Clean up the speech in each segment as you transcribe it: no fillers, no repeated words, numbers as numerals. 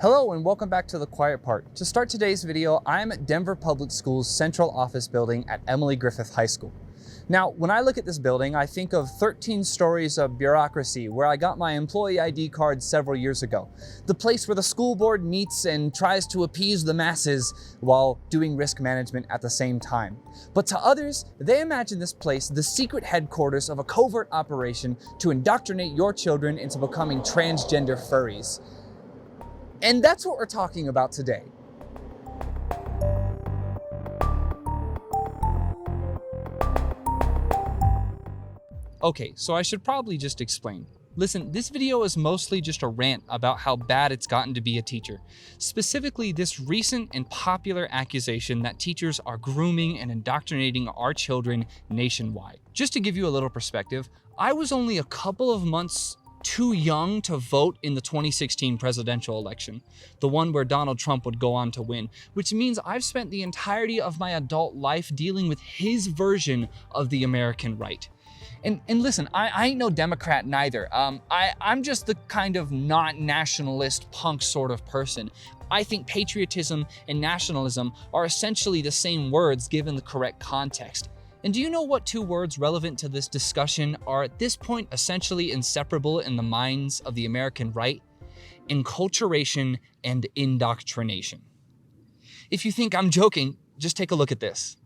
Hello and welcome back to The Quiet Part. To start today's video, I'm at Denver Public Schools' central office building at Emily Griffith High School. Now, when I look at this building, I think of 13 stories of bureaucracy where I got my employee ID card several years ago. The place where the school board meets and tries to appease the masses while doing risk management at the same time. But to others, they imagine this place the secret headquarters of a covert operation to indoctrinate your children into becoming transgender furries. And that's what we're talking about today. Okay, so I should probably just explain. Listen, this video is mostly just a rant about how bad it's gotten to be a teacher. Specifically, this recent and popular accusation that teachers are grooming and indoctrinating our children nationwide. Just to give you a little perspective, I was only a couple of months too young to vote in the 2016 presidential election, the one where Donald Trump would go on to win, which means I've spent the entirety of my adult life dealing with his version of the American right. And listen, I ain't no Democrat neither. I'm just the kind of not nationalist punk sort of person. I think patriotism and nationalism are essentially the same words given the correct context. And do you know what two words relevant to this discussion are at this point essentially inseparable in the minds of the American right? Enculturation and indoctrination. If you think I'm joking, just take a look at this.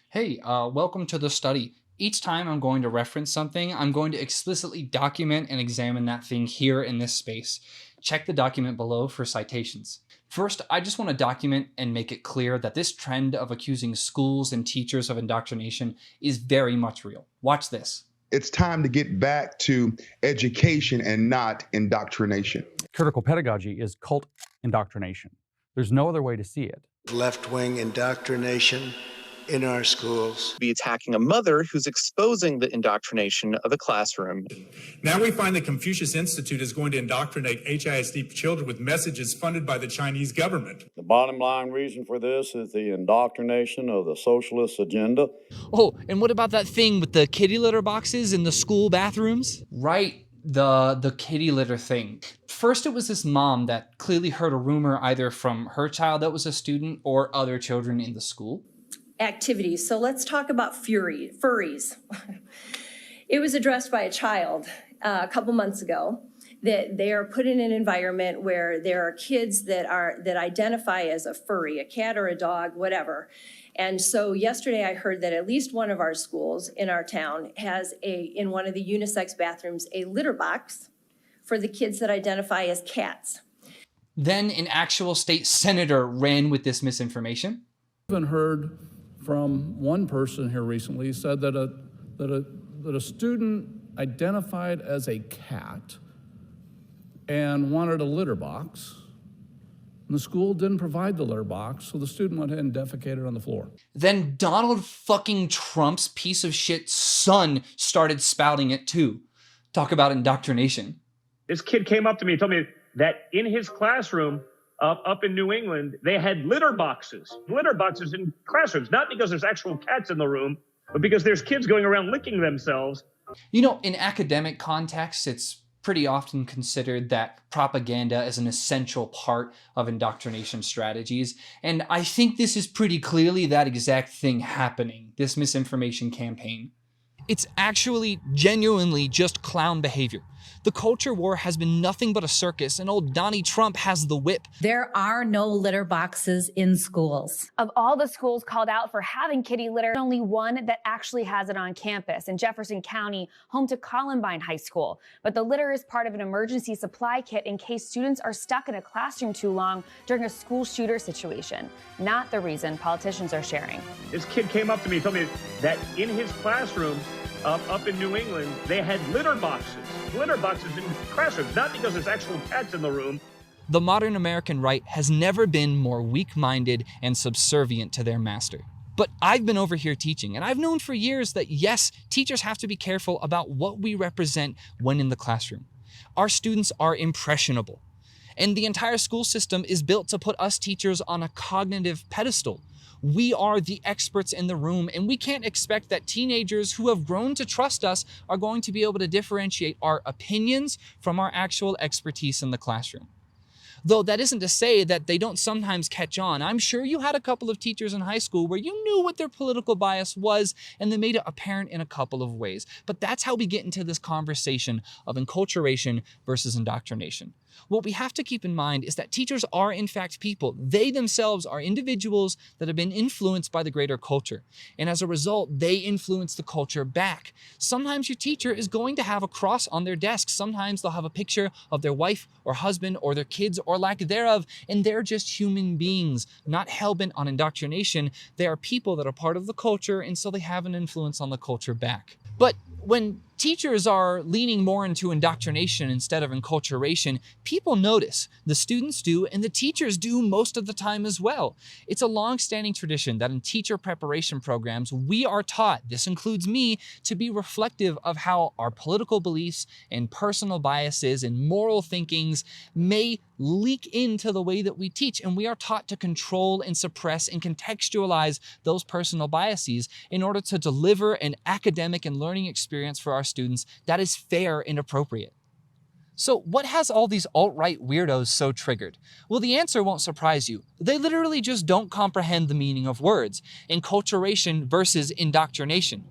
Hey, welcome to the study. Each time I'm going to reference something, I'm going to explicitly document and examine that thing here in this space. Check the document below for citations. First, I just want to document and make it clear that this trend of accusing schools and teachers of indoctrination is very much real. Watch this. It's time to get back to education and not indoctrination. Critical pedagogy is cult indoctrination. There's no other way to see it. Left-wing indoctrination in our schools. Be attacking a mother who's exposing the indoctrination of a classroom. Now we find that Confucius Institute is going to indoctrinate HISD children with messages funded by the Chinese government. The bottom line reason for this is the indoctrination of the socialist agenda. Oh, and what about that thing with the kitty litter boxes in the school bathrooms? Right, the kitty litter thing. First, it was this mom that clearly heard a rumor either from her child that was a student or other children in the school. Activities. So let's talk about furries. It was addressed by a child a couple months ago that they are put in an environment where there are kids that identify as a furry, a cat or a dog, whatever. And so yesterday I heard that at least one of our schools in our town has in one of the unisex bathrooms, a litter box for the kids that identify as cats. Then an actual state senator ran with this misinformation. I've even heard from one person here recently said that a student identified as a cat and wanted a litter box. And the school didn't provide the litter box, so the student went ahead and defecated on the floor. Then Donald fucking Trump's piece of shit son started spouting it too. Talk about indoctrination. This kid came up to me and told me that in his classroom up in New England, they had litter boxes in classrooms, not because there's actual cats in the room, but because there's kids going around licking themselves. You know, in academic contexts, it's pretty often considered that propaganda is an essential part of indoctrination strategies. And I think this is pretty clearly that exact thing happening, this misinformation campaign. It's actually genuinely just clown behavior. The culture war has been nothing but a circus, and old Donnie Trump has the whip. There are no litter boxes in schools. Of all the schools called out for having kitty litter, only one that actually has it on campus in Jefferson County, home to Columbine High School. But the litter is part of an emergency supply kit in case students are stuck in a classroom too long during a school shooter situation. Not the reason politicians are sharing. This kid came up to me and told me that in his classroom up in New England, they had litter boxes in classrooms, not because there's actual cats in the room. The modern American right has never been more weak-minded and subservient to their master. But I've been over here teaching, and I've known for years that yes, teachers have to be careful about what we represent when in the classroom. Our students are impressionable, and the entire school system is built to put us teachers on a cognitive pedestal. We are the experts in the room, and we can't expect that teenagers who have grown to trust us are going to be able to differentiate our opinions from our actual expertise in the classroom. Though that isn't to say that they don't sometimes catch on. I'm sure you had a couple of teachers in high school where you knew what their political bias was and they made it apparent in a couple of ways. But that's how we get into this conversation of enculturation versus indoctrination. What we have to keep in mind is that teachers are in fact people. They themselves are individuals that have been influenced by the greater culture. And as a result, they influence the culture back. Sometimes your teacher is going to have a cross on their desk. Sometimes they'll have a picture of their wife or husband or their kids or lack thereof, and they're just human beings, not hell-bent on indoctrination. They are people that are part of the culture, and so they have an influence on the culture back. But when teachers are leaning more into indoctrination instead of enculturation, people notice. The students do, and the teachers do most of the time as well. It's a long-standing tradition that in teacher preparation programs, we are taught, this includes me, to be reflective of how our political beliefs and personal biases and moral thinkings may leak into the way that we teach. And we are taught to control and suppress and contextualize those personal biases in order to deliver an academic and learning experience for our students that is fair and appropriate. So what has all these alt-right weirdos so triggered? Well, the answer won't surprise you. They literally just don't comprehend the meaning of words, enculturation versus indoctrination.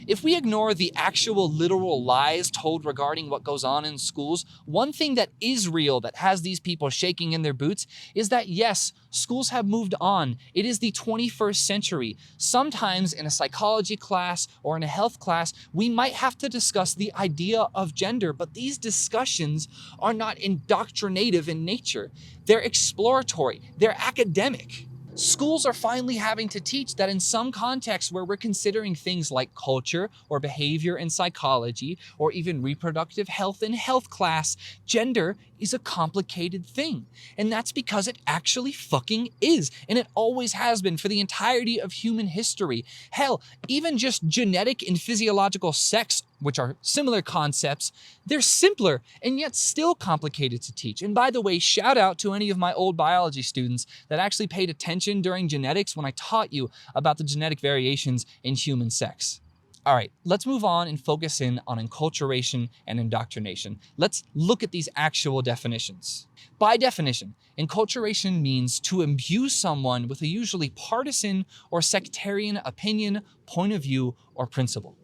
If we ignore the actual literal lies told regarding what goes on in schools, one thing that is real that has these people shaking in their boots is that yes, schools have moved on. It is the 21st century. Sometimes in a psychology class or in a health class, we might have to discuss the idea of gender, but these discussions are not indoctrinative in nature. They're exploratory, they're academic. Schools are finally having to teach that in some contexts where we're considering things like culture or behavior and psychology or even reproductive health in health class, gender is a complicated thing. And that's because it actually fucking is. And it always has been for the entirety of human history. Hell, even just genetic and physiological sex, which are similar concepts, they're simpler and yet still complicated to teach. And by the way, shout out to any of my old biology students that actually paid attention during genetics when I taught you about the genetic variations in human sex. All right, let's move on and focus in on enculturation and indoctrination. Let's look at these actual definitions. By definition, enculturation means to imbue someone with a usually partisan or sectarian opinion, point of view, or principle.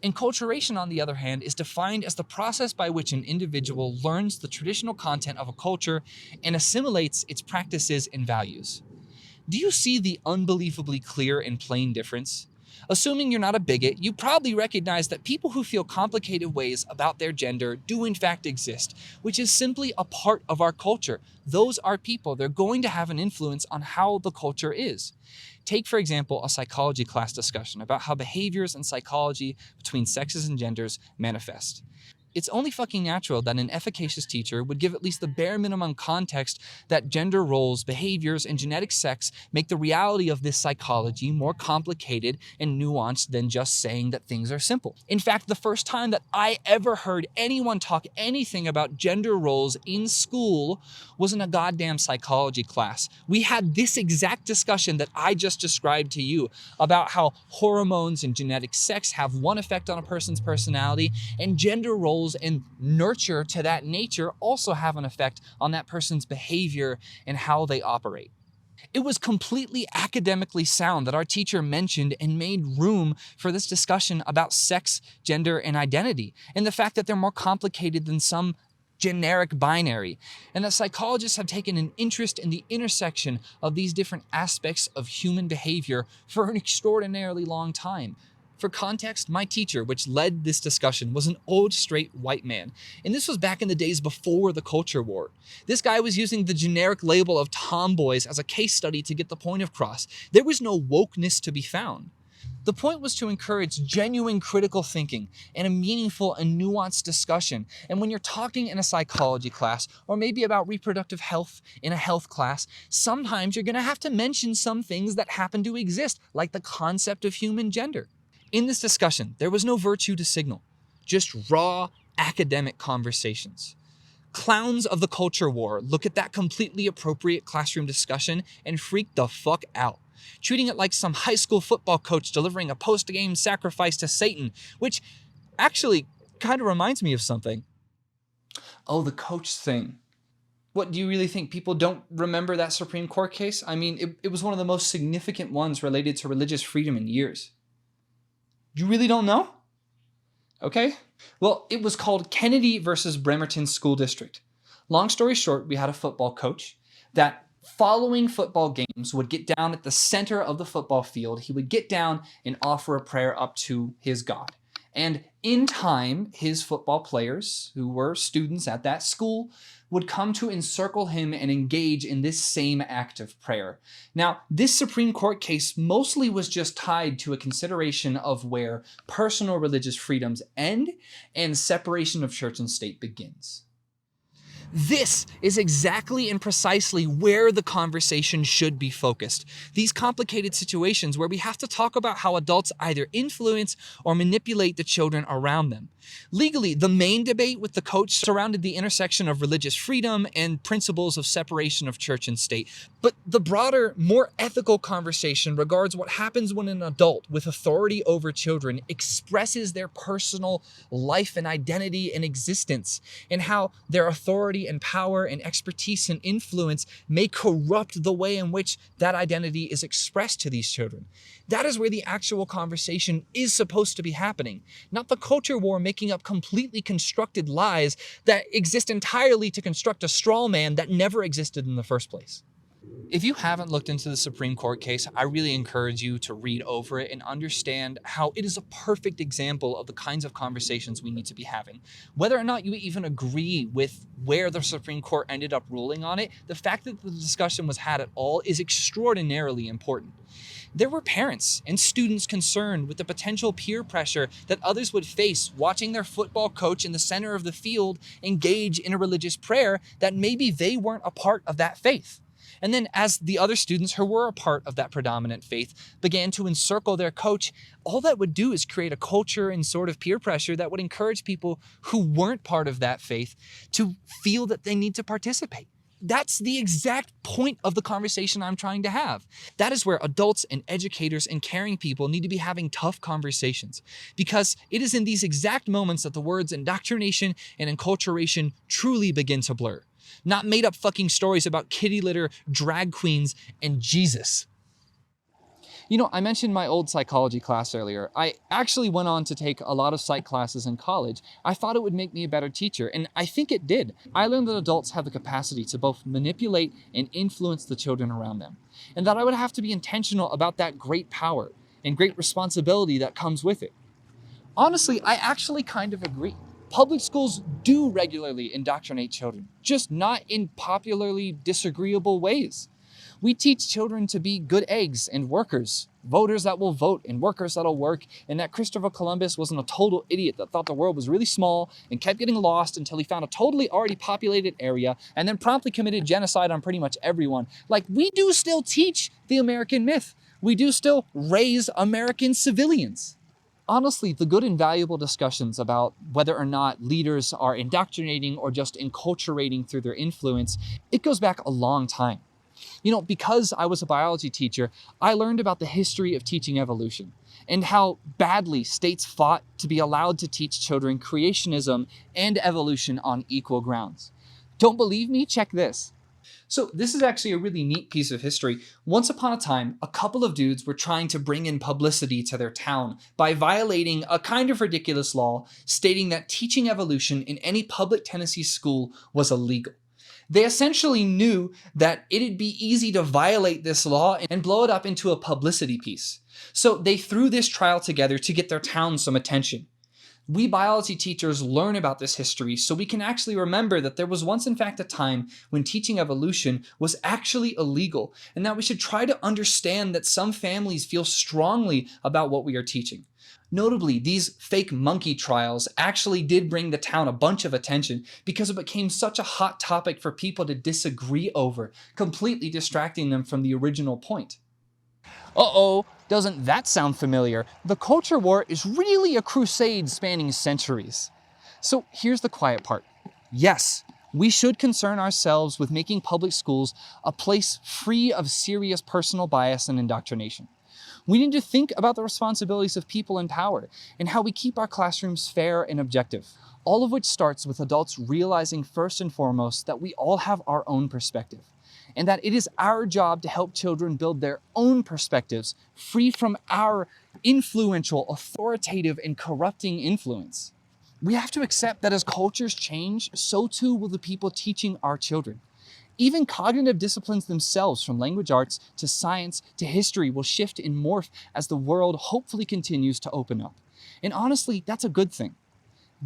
Enculturation, on the other hand, is defined as the process by which an individual learns the traditional content of a culture and assimilates its practices and values. Do you see the unbelievably clear and plain difference? Assuming you're not a bigot, you probably recognize that people who feel complicated ways about their gender do in fact exist, which is simply a part of our culture. Those are people. They're going to have an influence on how the culture is. Take, for example, a psychology class discussion about how behaviors and psychology between sexes and genders manifest. It's only fucking natural that an efficacious teacher would give at least the bare minimum context that gender roles, behaviors, and genetic sex make the reality of this psychology more complicated and nuanced than just saying that things are simple. In fact, the first time that I ever heard anyone talk anything about gender roles in school was in a goddamn psychology class. We had this exact discussion that I just described to you about how hormones and genetic sex have one effect on a person's personality, and gender roles and nurture to that nature also have an effect on that person's behavior and how they operate. It was completely academically sound that our teacher mentioned and made room for this discussion about sex, gender, and identity, and the fact that they're more complicated than some generic binary, and that psychologists have taken an interest in the intersection of these different aspects of human behavior for an extraordinarily long time. For context, my teacher, which led this discussion, was an old straight white man. And this was back in the days before the culture war. This guy was using the generic label of tomboys as a case study to get the point across. There was no wokeness to be found. The point was to encourage genuine critical thinking and a meaningful and nuanced discussion. And when you're talking in a psychology class, or maybe about reproductive health in a health class, sometimes you're gonna have to mention some things that happen to exist, like the concept of human gender. In this discussion, there was no virtue to signal, just raw academic conversations. Clowns of the culture war look at that completely appropriate classroom discussion and freak the fuck out, treating it like some high school football coach delivering a post-game sacrifice to Satan, which actually kind of reminds me of something. Oh, the coach thing. What, do you really think people don't remember that Supreme Court case? I mean, it was one of the most significant ones related to religious freedom in years. You really don't know? Okay. Well, it was called Kennedy versus Bremerton School District. Long story short, we had a football coach that following football games would get down at the center of the football field. He would get down and offer a prayer up to his God. And in time, his football players, who were students at that school, would come to encircle him and engage in this same act of prayer. Now, this Supreme Court case mostly was just tied to a consideration of where personal religious freedoms end and separation of church and state begins. This is exactly and precisely where the conversation should be focused. These complicated situations where we have to talk about how adults either influence or manipulate the children around them. Legally, the main debate with the coach surrounded the intersection of religious freedom and principles of separation of church and state. But the broader, more ethical conversation regards what happens when an adult with authority over children expresses their personal life and identity and existence, and how their authority and power and expertise and influence may corrupt the way in which that identity is expressed to these children. That is where the actual conversation is supposed to be happening, not the culture war making up completely constructed lies that exist entirely to construct a straw man that never existed in the first place. If you haven't looked into the Supreme Court case, I really encourage you to read over it and understand how it is a perfect example of the kinds of conversations we need to be having. Whether or not you even agree with where the Supreme Court ended up ruling on it, the fact that the discussion was had at all is extraordinarily important. There were parents and students concerned with the potential peer pressure that others would face watching their football coach in the center of the field engage in a religious prayer that maybe they weren't a part of that faith. And then as the other students who were a part of that predominant faith began to encircle their coach, all that would do is create a culture and sort of peer pressure that would encourage people who weren't part of that faith to feel that they need to participate. That's the exact point of the conversation I'm trying to have. That is where adults and educators and caring people need to be having tough conversations, because it is in these exact moments that the words indoctrination and enculturation truly begin to blur. Not made up fucking stories about kitty litter, drag queens, and Jesus. You know, I mentioned my old psychology class earlier. I actually went on to take a lot of psych classes in college. I thought it would make me a better teacher, and I think it did. I learned that adults have the capacity to both manipulate and influence the children around them, and that I would have to be intentional about that great power and great responsibility that comes with it. Honestly, I actually kind of agree. Public schools do regularly indoctrinate children, just not in popularly disagreeable ways. We teach children to be good eggs and workers, voters that will vote and workers that'll work, and that Christopher Columbus wasn't a total idiot that thought the world was really small and kept getting lost until he found a totally already populated area and then promptly committed genocide on pretty much everyone. Like, we do still teach the American myth. We do still raise American civilians. Honestly, the good and valuable discussions about whether or not leaders are indoctrinating or just enculturating through their influence, it goes back a long time. You know, because I was a biology teacher, I learned about the history of teaching evolution and how badly states fought to be allowed to teach children creationism and evolution on equal grounds. Don't believe me? Check this. So this is actually a really neat piece of history. Once upon a time, a couple of dudes were trying to bring in publicity to their town by violating a kind of ridiculous law stating that teaching evolution in any public Tennessee school was illegal. They essentially knew that it'd be easy to violate this law and blow it up into a publicity piece. So they threw this trial together to get their town some attention. We biology teachers learn about this history so we can actually remember that there was once in fact a time when teaching evolution was actually illegal, and that we should try to understand that some families feel strongly about what we are teaching. Notably, these fake monkey trials actually did bring the town a bunch of attention because it became such a hot topic for people to disagree over, completely distracting them from the original point. Uh-oh, doesn't that sound familiar? The culture war is really a crusade spanning centuries. So here's the quiet part. Yes, we should concern ourselves with making public schools a place free of serious personal bias and indoctrination. We need to think about the responsibilities of people in power and how we keep our classrooms fair and objective. All of which starts with adults realizing first and foremost that we all have our own perspective, and that it is our job to help children build their own perspectives free from our influential, authoritative, and corrupting influence. We have to accept that as cultures change, so too will the people teaching our children. Even cognitive disciplines themselves, from language arts to science to history, will shift and morph as the world hopefully continues to open up. And honestly, that's a good thing.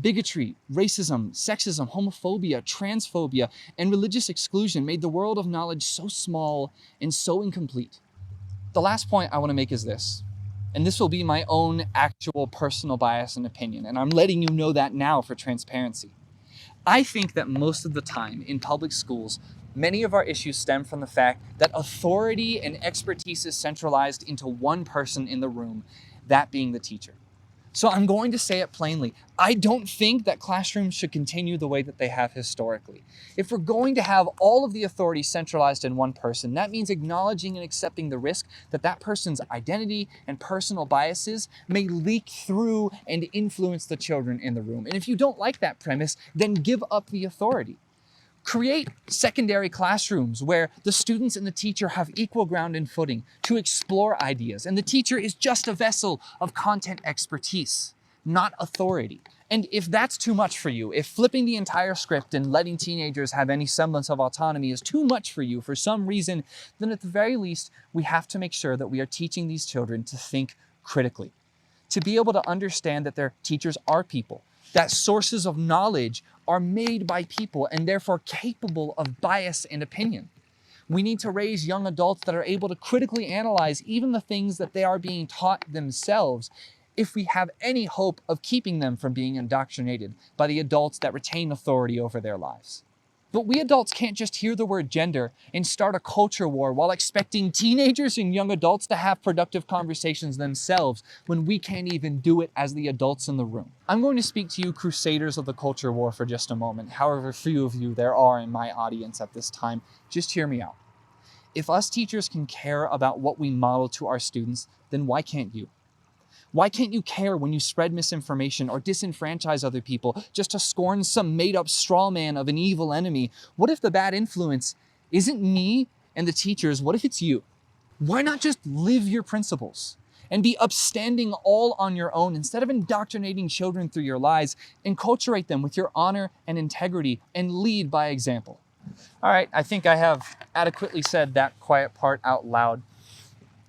Bigotry, racism, sexism, homophobia, transphobia, and religious exclusion made the world of knowledge so small and so incomplete. The last point I want to make is this, and this will be my own actual personal bias and opinion, and I'm letting you know that now for transparency. I think that most of the time in public schools, many of our issues stem from the fact that authority and expertise is centralized into one person in the room, that being the teacher. So I'm going to say it plainly. I don't think that classrooms should continue the way that they have historically. If we're going to have all of the authority centralized in one person, that means acknowledging and accepting the risk that that person's identity and personal biases may leak through and influence the children in the room. And if you don't like that premise, then give up the authority. Create secondary classrooms where the students and the teacher have equal ground and footing to explore ideas, and the teacher is just a vessel of content expertise, not authority. And if that's too much for you, if flipping the entire script and letting teenagers have any semblance of autonomy is too much for you for some reason, then at the very least, we have to make sure that we are teaching these children to think critically, to be able to understand that their teachers are people, that sources of knowledge are made by people and therefore capable of bias and opinion. We need to raise young adults that are able to critically analyze even the things that they are being taught themselves, if we have any hope of keeping them from being indoctrinated by the adults that retain authority over their lives. But we adults can't just hear the word gender and start a culture war while expecting teenagers and young adults to have productive conversations themselves when we can't even do it as the adults in the room. I'm going to speak to you crusaders of the culture war for just a moment, however few of you there are in my audience at this time. Just hear me out. If us teachers can care about what we model to our students, then why can't you? Why can't you care when you spread misinformation or disenfranchise other people just to scorn some made-up straw man of an evil enemy? What if the bad influence isn't me and the teachers? What if it's you? Why not just live your principles and be upstanding all on your own instead of indoctrinating children through your lies? Enculturate them with your honor and integrity and lead by example. All right, I think I have adequately said that quiet part out loud.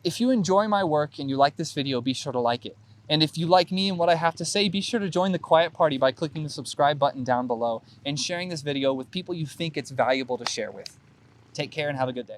If you enjoy my work and you like this video, be sure to like it. And if you like me and what I have to say, be sure to join the quiet party by clicking the subscribe button down below and sharing this video with people you think it's valuable to share with. Take care and have a good day.